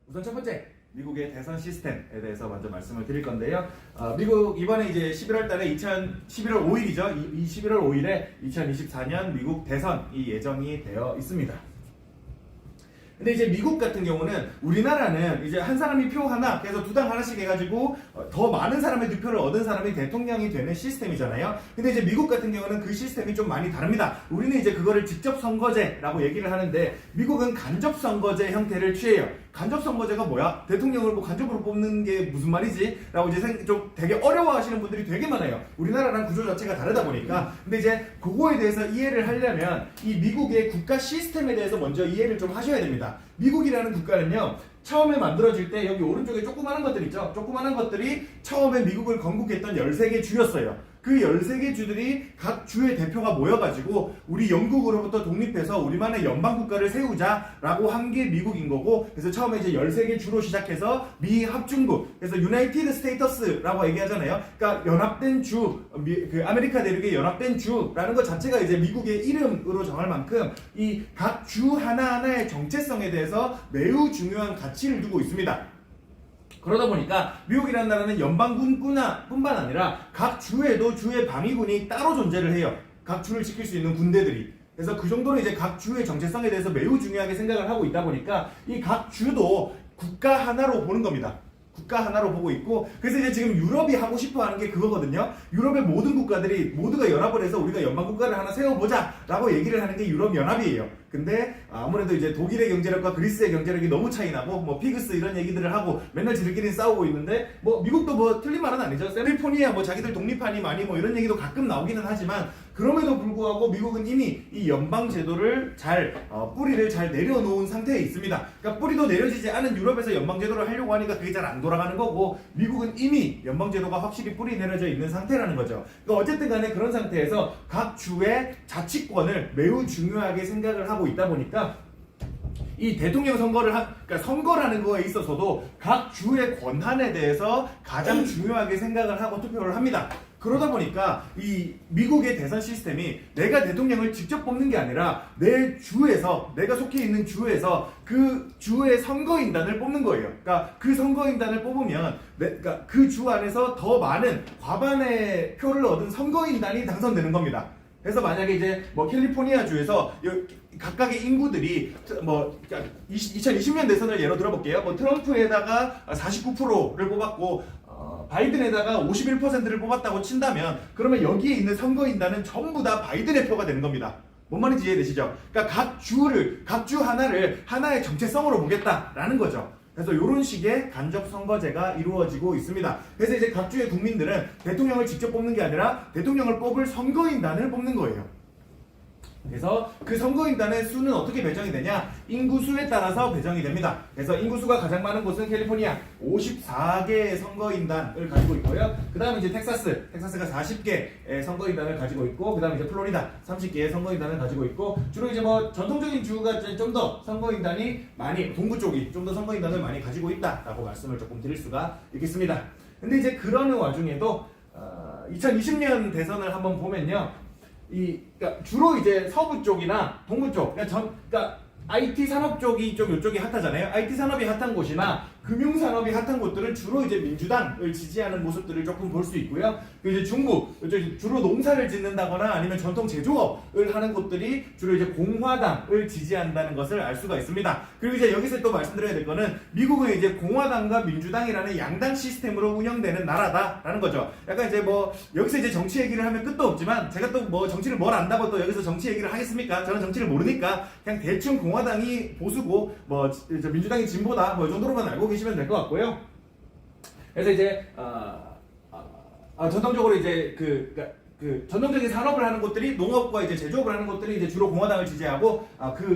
우선 첫 번째, 미국의 대선 시스템에 대해서 먼저 말씀을 드릴 건데요. 미국 이번에 이제 11월 달에 11월 5일이죠. 이 11월 5일에 2024년 미국 대선이 예정이 되어 있습니다. 근데 이제 미국 같은 경우는 우리나라는 이제 한 사람이 표 하나, 그래서 두 당 하나씩 해가지고 더 많은 사람의 득표를 얻은 사람이 대통령이 되는 시스템이잖아요. 근데 이제 미국 같은 경우는 그 시스템이 좀 많이 다릅니다. 우리는 이제 그거를 직접 선거제라고 얘기를 하는데 미국은 간접 선거제 형태를 취해요. 간접 선거제가 뭐야? 대통령을 뭐 간접으로 뽑는 게 무슨 말이지? 라고 이제 좀 되게 어려워하시는 분들이 되게 많아요. 우리나라랑 구조 자체가 다르다 보니까. 근데 이제 그거에 대해서 이해를 하려면 이 미국의 국가 시스템에 대해서 먼저 이해를 좀 하셔야 됩니다. 미국이라는 국가는요, 처음에 만들어질 때 여기 오른쪽에 조그마한 것들 있죠? 조그마한 것들이 처음에 미국을 건국했던 13개 주였어요. 그 13개 주들이 각 주의 대표가 모여가지고 우리 영국으로부터 독립해서 우리만의 연방국가를 세우자라고 한 게 미국인 거고, 그래서 처음에 이제 13개 주로 시작해서 미 합중국, 그래서 유나이티드 스테이터스라고 얘기하잖아요. 그러니까 연합된 주, 그 아메리카 대륙의 연합된 주라는 것 자체가 이제 미국의 이름으로 정할 만큼 이 각 주 하나하나의 정체성에 대해서 매우 중요한 가치를 두고 있습니다. 그러다 보니까 미국이라는 나라는 연방군뿐만 아니라 각 주에도 주의 방위군이 따로 존재를 해요. 각 주를 지킬 수 있는 군대들이. 그래서 그 정도로 이제 각 주의 정체성에 대해서 매우 중요하게 생각을 하고 있다 보니까 이 각 주도 국가 하나로 보는 겁니다. 국가 하나로 보고 있고, 그래서 이제 지금 유럽이 하고 싶어 하는 게 그거거든요. 유럽의 모든 국가들이 모두가 연합을 해서 우리가 연방국가를 하나 세워보자 라고 얘기를 하는 게 유럽연합이에요. 근데 아무래도 이제 독일의 경제력과 그리스의 경제력이 너무 차이 나고 뭐 피그스 이런 얘기들을 하고 맨날 지들끼리 싸우고 있는데, 뭐 미국도 뭐 틀린 말은 아니죠. 캘리포니아 뭐 자기들 독립하니 많이 뭐 이런 얘기도 가끔 나오기는 하지만, 그럼에도 불구하고 미국은 이미 이 연방 제도를 뿌리를 잘 내려놓은 상태에 있습니다. 그러니까 뿌리도 내려지지 않은 유럽에서 연방 제도를 하려고 하니까 그게 잘 안 돌아가는 거고, 미국은 이미 연방 제도가 확실히 뿌리 내려져 있는 상태라는 거죠. 그러니까 어쨌든 간에 그런 상태에서 각 주의 자치권을 매우 중요하게 생각을 하고 있다 보니까 이 대통령 선거를 그러니까 선거라는 거에 있어서도 각 주의 권한에 대해서 가장 중요하게 생각을 하고 투표를 합니다. 그러다 보니까 이 미국의 대선 시스템이 내가 대통령을 직접 뽑는 게 아니라 내 주에서, 내가 속해 있는 주에서 그 주의 선거인단을 뽑는 거예요. 그러니까 그 선거인단을 뽑으면 그러니까 그 주 안에서 더 많은 과반의 표를 얻은 선거인단이 당선되는 겁니다. 그래서 만약에 이제 뭐 캘리포니아 주에서 각각의 인구들이 뭐 2020년 대선을 예로 들어볼게요. 뭐 트럼프에다가 49%를 뽑았고 바이든에다가 51%를 뽑았다고 친다면, 그러면 여기에 있는 선거인단은 전부 다 바이든의 표가 되는 겁니다. 뭔 말인지 이해되시죠? 그러니까 각 주 하나를 하나의 정체성으로 보겠다라는 거죠. 그래서 이런 식의 간접 선거제가 이루어지고 있습니다. 그래서 이제 각 주의 국민들은 대통령을 직접 뽑는 게 아니라 대통령을 뽑을 선거인단을 뽑는 거예요. 그래서 그 선거인단의 수는 어떻게 배정이 되냐? 인구수에 따라서 배정이 됩니다. 그래서 인구수가 가장 많은 곳은 캘리포니아 54개의 선거인단을 가지고 있고요. 그 다음에 이제 텍사스가 40개의 선거인단을 가지고 있고, 그 다음에 이제 플로리다 30개의 선거인단을 가지고 있고, 주로 이제 뭐 전통적인 주가 좀 더 선거인단이 많이, 동부 쪽이 좀 더 선거인단을 많이 가지고 있다라고 말씀을 조금 드릴 수가 있겠습니다. 근데 이제 그러는 와중에도 2020년 대선을 한번 보면요. 그러니까 주로 이제 서부 쪽이나 동부 쪽, 그러니까 IT 산업 쪽이 좀 이쪽이 핫하잖아요. IT 산업이 핫한 곳이나 금융 산업이 핫한 곳들은 주로 이제 민주당을 지지하는 모습들을 조금 볼 수 있고요. 그리고 이제 중부, 주로 농사를 짓는다거나 아니면 전통 제조업을 하는 곳들이 주로 이제 공화당을 지지한다는 것을 알 수가 있습니다. 그리고 이제 여기서 또 말씀드려야 될 거는 미국은 이제 공화당과 민주당이라는 양당 시스템으로 운영되는 나라다라는 거죠. 약간 이제 뭐 여기서 이제 정치 얘기를 하면 끝도 없지만, 제가 또 뭐 정치를 뭘 안다고 또 여기서 정치 얘기를 하겠습니까? 저는 정치를 모르니까 그냥 대충 공화당이 보수고 뭐 민주당이 진보다 뭐 이 정도로만 알고 계시면 될 것 같고요. 그래서 이제 전통적으로 이제 전통적인 산업을 하는 곳들이, 농업과 이제 제조업을 하는 곳들이 이제 주로 공화당을 지지하고,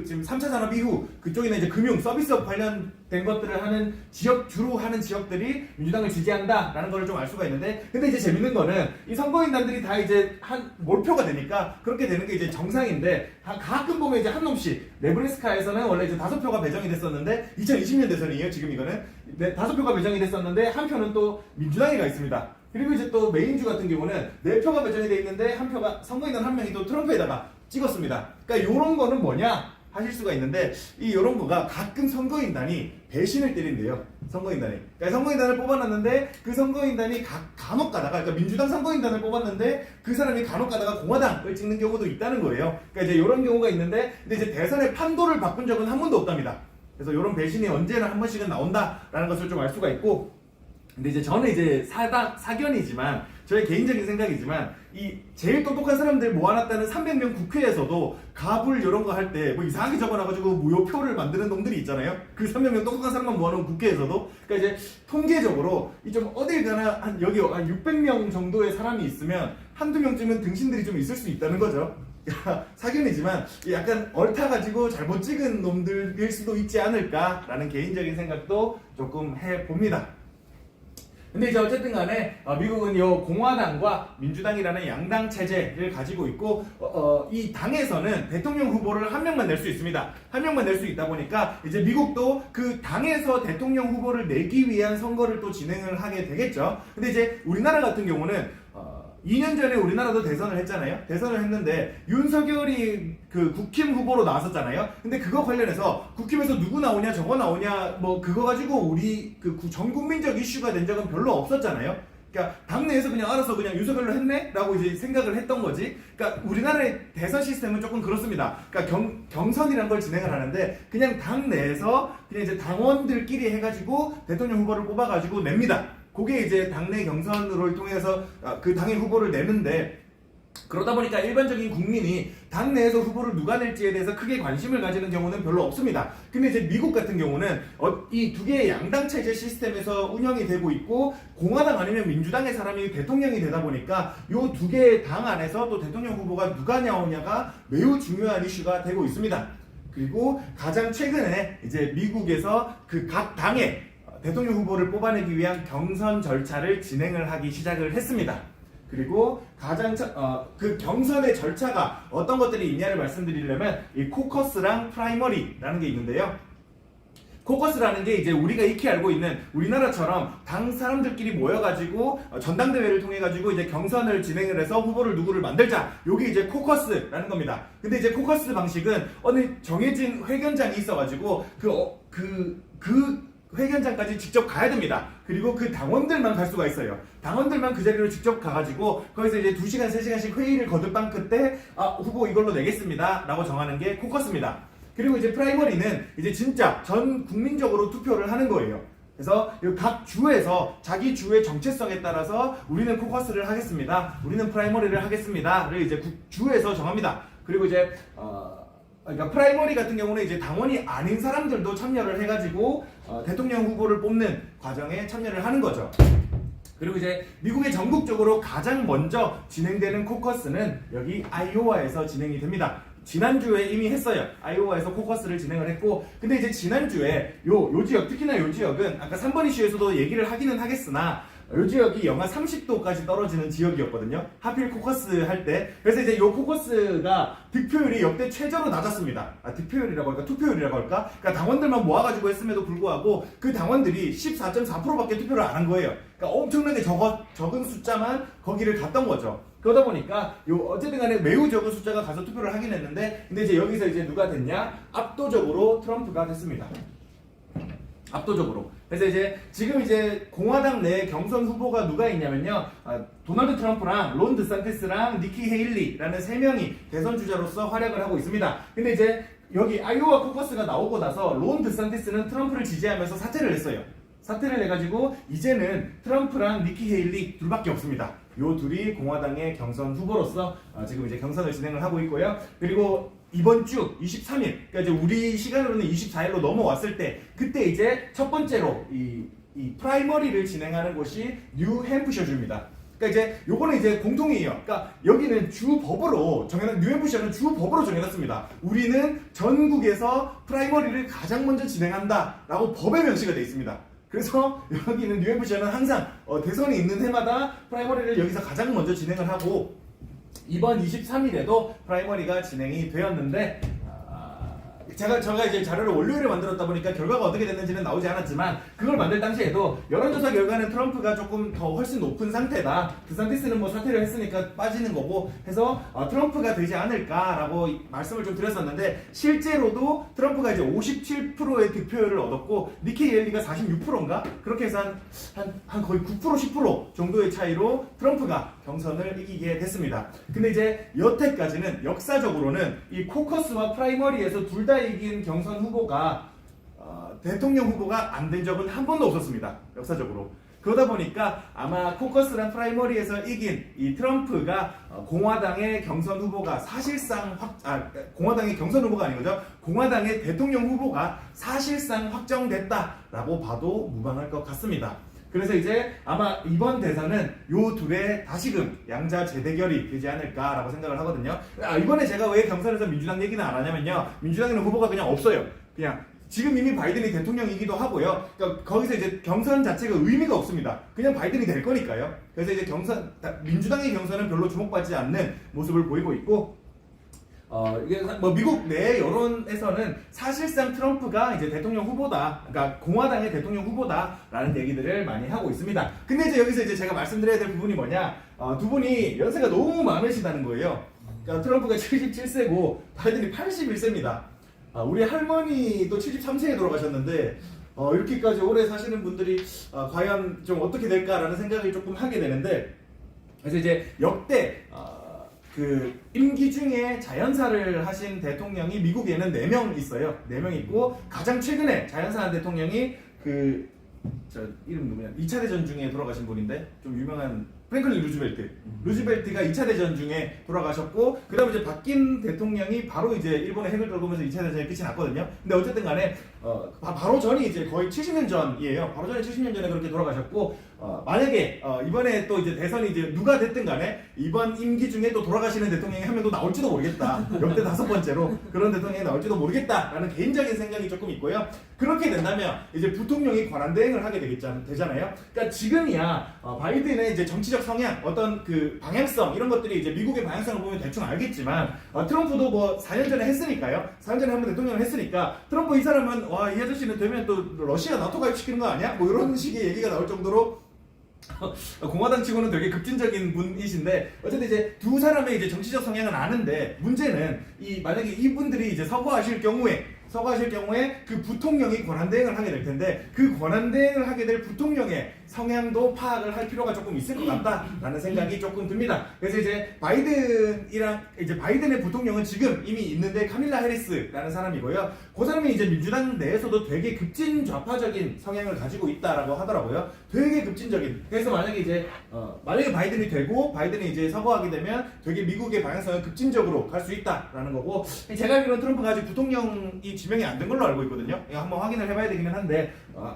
지금 3차 산업 이후 그쪽에는 이제 금융, 서비스업 관련된 것들을 하는 주로 하는 지역들이 민주당을 지지한다라는 걸 좀 알 수가 있는데, 근데 이제 재밌는 거는 이 선거인단들이 다 이제 몰표가 되니까 그렇게 되는 게 이제 정상인데, 가끔 보면 이제 한 놈씩, 네브래스카에서는 원래 이제 5표가 배정이 됐었는데, 2020년 대선이에요, 지금 이거는. 5표가 배정이 됐었는데, 한 표는 또 민주당이 가 있습니다. 그리고 이제 또 메인주 같은 경우는 4표가 배정이 돼 있는데, 한 표가 선거인단 한 명이 또 트럼프에다가 찍었습니다. 그러니까 요런 거는 뭐냐? 하실 수가 있는데 이런 거가 가끔 선거인단이 배신을 때린대요. 선거인단이. 그러니까 선거인단을 뽑아놨는데 그 선거인단이 간혹 가다가 그러니까 민주당 선거인단을 뽑았는데 그 사람이 간혹 가다가 공화당을 찍는 경우도 있다는 거예요. 그러니까 이제 이런 경우가 있는데 근데 이제 대선의 판도를 바꾼 적은 한 번도 없답니다. 그래서 이런 배신이 언제나 한 번씩은 나온다라는 것을 좀 알 수가 있고 근데 이제 저는 이제 사견이지만 저의 개인적인 생각이지만 이 제일 똑똑한 사람들 모아놨다는 300명 국회에서도 갑을 이런 거 할 때 뭐 이상하게 적어놔가지고 무효표를 만드는 놈들이 있잖아요. 그 300명 똑똑한 사람만 모아놓은 국회에서도 그러니까 이제 통계적으로 이 좀 어딜 가나 한 여기 한 600명 정도의 사람이 있으면 한두 명쯤은 등신들이 좀 있을 수 있다는 거죠. 사견이지만 약간 얽혀가지고 잘못 찍은 놈들일 수도 있지 않을까라는 개인적인 생각도 조금 해봅니다. 근데 이제 어쨌든 간에 미국은 요 공화당과 민주당이라는 양당 체제를 가지고 있고 이 당에서는 대통령 후보를 한 명만 낼 수 있습니다. 한 명만 낼 수 있다 보니까 이제 미국도 그 당에서 대통령 후보를 내기 위한 선거를 또 진행을 하게 되겠죠. 근데 이제 우리나라 같은 경우는 2년 전에 우리나라도 대선을 했잖아요. 대선을 했는데 윤석열이 그 국힘 후보로 나왔었잖아요. 근데 그거 관련해서 국힘에서 누구 나오냐 저거 나오냐 뭐 그거 가지고 우리 그 전 국민적 이슈가 된 적은 별로 없었잖아요. 그러니까 당내에서 그냥 알아서 그냥 윤석열로 했네? 라고 이제 생각을 했던 거지. 그러니까 우리나라의 대선 시스템은 조금 그렇습니다. 그러니까 경선이라는 걸 진행을 하는데 그냥 당내에서 그냥 이제 당원들끼리 해가지고 대통령 후보를 뽑아가지고 냅니다. 그게 이제 당내 경선을 통해서 그 당의 후보를 내는데 그러다 보니까 일반적인 국민이 당내에서 후보를 누가 낼지에 대해서 크게 관심을 가지는 경우는 별로 없습니다. 근데 이제 미국 같은 경우는 이 두 개의 양당 체제 시스템에서 운영이 되고 있고 공화당 아니면 민주당의 사람이 대통령이 되다 보니까 이 두 개의 당 안에서 또 대통령 후보가 누가 나오냐가 매우 중요한 이슈가 되고 있습니다. 그리고 가장 최근에 이제 미국에서 그 각 당의 대통령 후보를 뽑아내기 위한 경선 절차를 진행을 하기 시작을 했습니다. 그리고 가장 그 경선의 절차가 어떤 것들이 있냐를 말씀드리려면 이 코커스랑 프라이머리라는 게 있는데요. 코커스라는 게 이제 우리가 익히 알고 있는 우리나라처럼 당 사람들끼리 모여가지고 전당대회를 통해가지고 이제 경선을 진행을 해서 후보를 누구를 만들자. 요게 이제 코커스라는 겁니다. 근데 이제 코커스 방식은 어느 정해진 회견장이 있어가지고 그 회견장까지 직접 가야 됩니다. 그리고 그 당원들만 갈 수가 있어요. 당원들만 그 자리로 직접 가가지고 거기서 이제 2시간, 3시간씩 회의를 거듭한 끝에 후보 이걸로 내겠습니다. 라고 정하는 게 코커스입니다. 그리고 이제 프라이머리는 이제 진짜 전 국민적으로 투표를 하는 거예요. 그래서 각 주에서 자기 주의 정체성에 따라서 우리는 코커스를 하겠습니다. 우리는 프라이머리를 하겠습니다를 이제 주에서 정합니다. 그리고 이제 그러니까 프라이머리 같은 경우는 이제 당원이 아닌 사람들도 참여를 해가지고 대통령 후보를 뽑는 과정에 참여를 하는 거죠. 그리고 이제 미국의 전국적으로 가장 먼저 진행되는 코커스는 여기 아이오와에서 진행이 됩니다. 지난주에 이미 했어요. 아이오와에서 코커스를 진행을 했고 근데 이제 지난주에 요 지역 특히나 요 지역은 아까 3번 이슈에서도 얘기를 하기는 하겠으나 요 지역이 영하 30도까지 떨어지는 지역이었거든요. 하필 코커스 할 때. 그래서 이제 요 코커스가 득표율이 역대 최저로 낮았습니다. 득표율이라고 할까? 투표율이라고 할까? 그러니까 당원들만 모아가지고 했음에도 불구하고 그 당원들이 14.4%밖에 투표를 안 한 거예요. 그러니까 엄청나게 적은 숫자만 거기를 갔던 거죠. 그러다 보니까 어쨌든 간에 매우 적은 숫자가 가서 투표를 하긴 했는데 근데 이제 여기서 이제 누가 됐냐? 압도적으로 트럼프가 됐습니다. 압도적으로. 그래서 이제 지금 이제 공화당 내 경선 후보가 누가 있냐면요. 도널드 트럼프랑 론 드산티스랑 니키 헤일리라는 3명이 대선 주자로서 활약을 하고 있습니다. 근데 이제 여기 아이오와 코커스가 나오고 나서 론 드산티스는 트럼프를 지지하면서 사퇴를 했어요. 사퇴를 해가지고 이제는 트럼프랑 니키 헤일리 둘밖에 없습니다. 요 둘이 공화당의 경선 후보로서 지금 이제 경선을 진행을 하고 있고요. 그리고 이번 주 23일, 그러니까 이제 우리 시간으로는 24일로 넘어왔을 때 그때 이제 첫 번째로 이 프라이머리를 진행하는 곳이 뉴햄프셔주입니다. 그러니까 이제 요거는 이제 공통이에요. 그러니까 여기는 주법으로 뉴햄프셔는 주법으로 정해놨습니다. 우리는 전국에서 프라이머리를 가장 먼저 진행한다라고 법에 명시가 되어 있습니다. 그래서 여기는 뉴햄프셔는 항상 대선이 있는 해마다 프라이머리를 여기서 가장 먼저 진행을 하고 이번 23일에도 프라이머리가 진행이 되었는데 제가 이제 자료를 월요일에 만들었다 보니까 결과가 어떻게 됐는지는 나오지 않았지만 그걸 만들 당시에도 여론조사 결과는 트럼프가 조금 더 훨씬 높은 상태다. 드산티스는 뭐 사퇴를 했으니까 빠지는 거고 해서 트럼프가 되지 않을까라고 말씀을 좀 드렸었는데 실제로도 트럼프가 이제 57%의 득표율을 얻었고 니키 헤일리가 46%인가 그렇게 해서 한 거의 9% 10% 정도의 차이로 트럼프가 경선을 이기게 됐습니다. 근데 이제 여태까지는 역사적으로는 이 코커스와 프라이머리에서 둘 다 이긴 경선 후보가 대통령 후보가 안 된 적은 한 번도 없었습니다. 역사적으로. 그러다 보니까 아마 코커스랑 프라이머리에서 이긴 이 트럼프가 공화당의 경선 후보가 사실상 공화당의 경선 후보가 아닌 거죠. 공화당의 대통령 후보가 사실상 확정됐다라고 봐도 무방할 것 같습니다. 그래서 이제 아마 이번 대선은 요 둘의 다시금 양자 재대결이 되지 않을까라고 생각을 하거든요. 이번에 제가 왜 경선에서 민주당 얘기는 안 하냐면요. 민주당에는 후보가 그냥 없어요. 그냥 지금 이미 바이든이 대통령이기도 하고요. 그러니까 거기서 이제 경선 자체가 의미가 없습니다. 그냥 바이든이 될 거니까요. 그래서 이제 민주당의 경선은 별로 주목받지 않는 모습을 보이고 있고, 이게 뭐 미국 내 여론에서는 사실상 트럼프가 이제 대통령 후보다, 그러니까 공화당의 대통령 후보다라는 얘기들을 많이 하고 있습니다. 근데 이제 여기서 이제 제가 말씀드려야 될 부분이 뭐냐, 두 분이 연세가 너무 많으시다는 거예요. 그러니까 트럼프가 77세고 바이든이 81세입니다. 우리 할머니도 73세에 돌아가셨는데 이렇게까지 오래 사시는 분들이 과연 좀 어떻게 될까라는 생각을 조금 하게 되는데, 그래서 이제 역대 그 임기 중에 자연사를 하신 대통령이 미국에는 4명 있어요. 4명 있고 가장 최근에 자연사한 대통령이 저 이름 누구냐? 2차 대전 중에 돌아가신 분인데 좀 유명한 프랭클린 루즈벨트가 2차 대전 중에 돌아가셨고, 그 다음에 이제 바뀐 대통령이 바로 이제 일본의 핵을 떨구면서 2차 대전이 끝이 났거든요. 근데 어쨌든 간에 바로 전이 이제 거의 70년 전이에요. 바로 전에 70년 전에 그렇게 돌아가셨고, 만약에 이번에 또 이제 대선이 이제 누가 됐든 간에 이번 임기 중에 또 돌아가시는 대통령이 한 명 더 나올지도 모르겠다. 역대 5번째로 그런 대통령이 나올지도 모르겠다라는 개인적인 생각이 조금 있고요. 그렇게 된다면 이제 부통령이 권한대행을 하게 되잖아요. 그러니까 지금이야 바이든의 이제 정치적 성향, 어떤 그 방향성 이런 것들이 이제 미국의 방향성을 보면 대충 알겠지만 트럼프도 뭐 4년 전에 했으니까요. 4년 전에 한번 대통령을 했으니까 트럼프 이 사람은 와, 이 아저씨는 되면 또 러시아 나토 가입시키는 거 아니야? 뭐 이런 식의 얘기가 나올 정도로 공화당 치고는 되게 급진적인 분이신데, 어쨌든 이제 두 사람의 이제 정치적 성향은 아는데, 문제는 만약에 이분들이 이제 서거하실 경우에 그 부통령이 권한대행을 하게 될 텐데, 그 권한대행을 하게 될 부통령의 성향도 파악을 할 필요가 조금 있을 것 같다라는 생각이 조금 듭니다. 그래서 이제 바이든의 부통령은 지금 이미 있는데 카밀라 해리스라는 사람이고요. 그 사람이 이제 민주당 내에서도 되게 급진 좌파적인 성향을 가지고 있다라고 하더라고요. 되게 급진적인. 그래서 만약에 바이든이 되고 바이든이 이제 서거하게 되면 되게 미국의 방향성은 급진적으로 갈 수 있다라는 거고, 제가 알기로는 트럼프가 아직 부통령이 지명이 안 된 걸로 알고 있거든요. 이거 한번 확인을 해봐야 되기는 한데,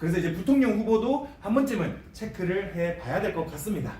그래서 이제 부통령 후보도 한 번쯤은 체크를 해봐야 될 것 같습니다.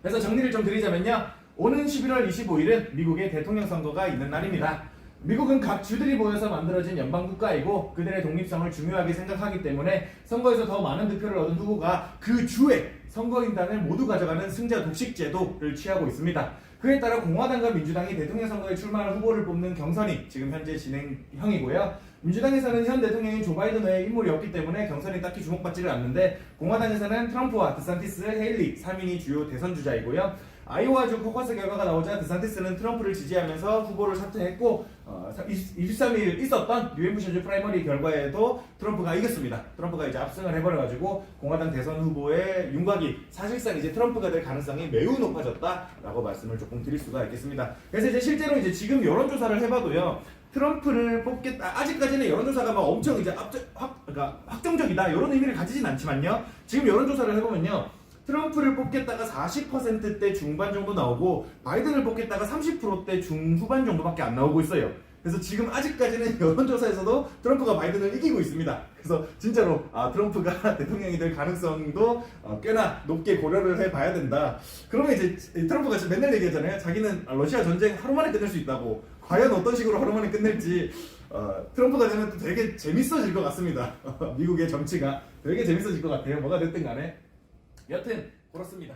그래서 정리를 좀 드리자면요, 오는 11월 25일은 미국의 대통령 선거가 있는 날입니다. 미국은 각 주들이 모여서 만들어진 연방국가이고 그들의 독립성을 중요하게 생각하기 때문에 선거에서 더 많은 득표를 얻은 후보가 그 주에 선거인단을 모두 가져가는 승자 독식 제도를 취하고 있습니다. 그에 따라 공화당과 민주당이 대통령 선거에 출마할 후보를 뽑는 경선이 지금 현재 진행형이고요. 민주당에서는 현 대통령인 조 바이든 외에 인물이 없기 때문에 경선이 딱히 주목받지를 않는데, 공화당에서는 트럼프와 드산티스, 헤일리 3인이 주요 대선 주자이고요. 아이오와주 코커스 결과가 나오자 드산티스는 트럼프를 지지하면서 후보를 사퇴했고, 23일 있었던 뉴햄프셔주 프라이머리 결과에도 트럼프가 이겼습니다. 트럼프가 이제 압승을 해버려가지고 공화당 대선 후보의 윤곽이 사실상 이제 트럼프가 될 가능성이 매우 높아졌다라고 말씀을 조금 드릴 수가 있겠습니다. 그래서 이제 실제로 이제 지금 여론조사를 해봐도요, 트럼프를 뽑겠다. 아직까지는 여론조사가 막 엄청 이제 그러니까 확정적이다 이런 의미를 가지진 않지만요. 지금 여론조사를 해보면요, 트럼프를 뽑겠다가 40%대 중반 정도 나오고 바이든을 뽑겠다가 30%대 중후반 정도밖에 안 나오고 있어요. 그래서 지금 아직까지는 여론조사에서도 트럼프가 바이든을 이기고 있습니다. 그래서 진짜로 트럼프가 대통령이 될 가능성도 꽤나 높게 고려를 해봐야 된다. 그러면 이제 트럼프가 지금 맨날 얘기하잖아요. 자기는 러시아 전쟁 하루 만에 끝낼 수 있다고. 과연 어떤 식으로 하루 만에 끝낼지 트럼프가 되면 또 되게 재밌어질 것 같습니다. 미국의 정치가 되게 재밌어질 것 같아요. 뭐가 됐든 간에. 여튼 그렇습니다.